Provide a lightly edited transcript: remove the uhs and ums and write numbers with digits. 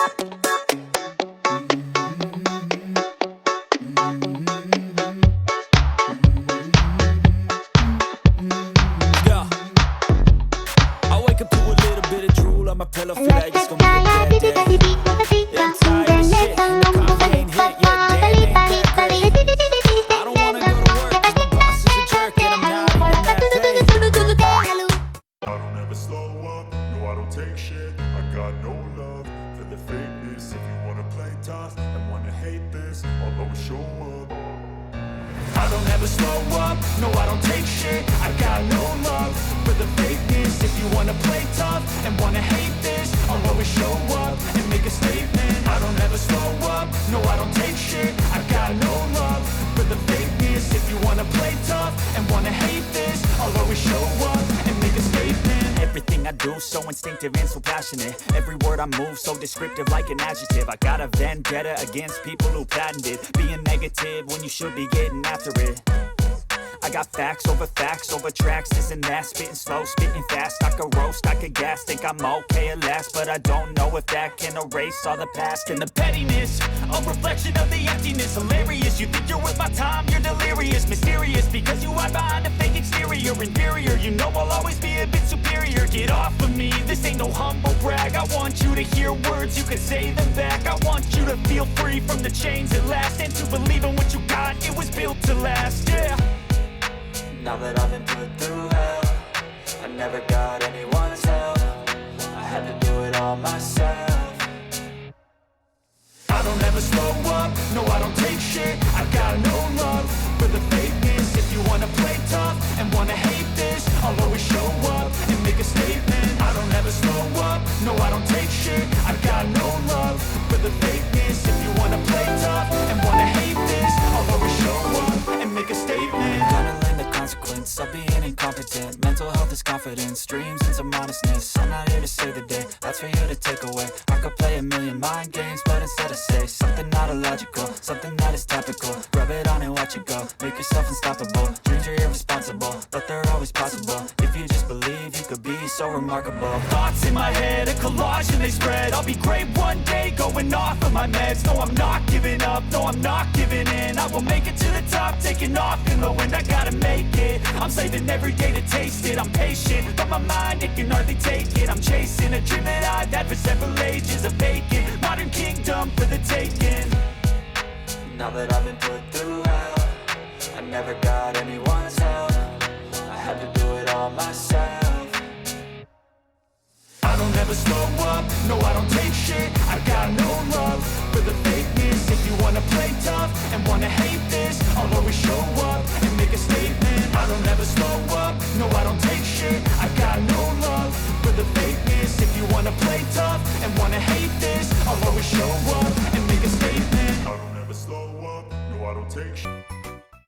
Yeah, I wake up to a little bit of drool on my pillow, feel like it's gonna be a bad day. I'm tired of shit, and the coffee ain't hit yet, damn, ain't that great. I don't wanna go to work, cause my boss is a jerk, and I'm not even that paid. I don't ever slow up, no I don't take shit. I got no love for the fakeness. If you wanna play tough and wanna hate this, I'll always show up. I don't ever slow up, no I don't take shit. I got no love for the fakeness. If you wanna play tough and wanna hate this, I'll always show up and make a statement. I don't ever slow up, no I don't take shit. I got no love for the fakeness. If you wanna play tough and wanna hate this, I'll always show up and make a statement. Everything I do so instinctive and so passionate. Every word I move so descriptive like an adjective. I got a vendetta against people who patented being negative when you should be getting after it. I got facts over tracks, this and that. Spitting slow, spitting fast. I could roast, I could gas. Think I'm okay at last, but I don't know if that can erase all the past. And the pettiness, a reflection of the emptiness. Hilarious, you think you're worth my time, you're delirious. Mysterious, because you hide behind a fake exterior. Inferior, you know I'll always be a bit superior. Get off of me, this ain't no humble brag. I want you to hear words, you can say them back. I want you to feel free from the chains at last, and to believe in what you got, it was built to last, yeah. Now that I've been put through hell, I never got anyone's help. I had to do it all myself. I don't ever slow up, no I don't take shit. I got no love for the fakeness. If you wanna play tough and wanna hate this, I'll always show up and make a statement. I don't ever slow up, no I don't take shit. I got no love for the fakeness. If you wanna play tough and wanna hate this, I'll always show up and make a statement. Consequence of being incompetent. Mental health is confidence, dreams and some honestness. I'm not here to save the day, that's for you to take away. I could play a million mind games, but instead I say something not illogical, something that is topical. Rub it on and watch it go, make yourself unstoppable. Dreams are irresponsible, but they're always possible. If you just believe, you could be so remarkable. Thoughts in my head, a collage and they spread. I'll be great one day, going off of my meds. No, I'm not giving up, no, I'm not giving in. I will make it to the top, taking off in the wind. I gotta make it, I'm saving every day to taste it. I'm patient, but my mind, it can hardly take it. I'm chasing a dream that I've had for several ages. A vacant, modern kingdom for the taking. Now that I've been put through hell, I never got anyone's help. I had to do it all myself. I don't ever slow up, no I don't take shit. I got no love for the fakeness. If you wanna play tough and wanna hate this, I'll always show up and make a statement. I don't ever slow up, no I don't take shit. I got no love for the fakeness. If you wanna play tough and wanna hate this, I'll always show up and make a statement. I don't ever slow up, no I don't take shit.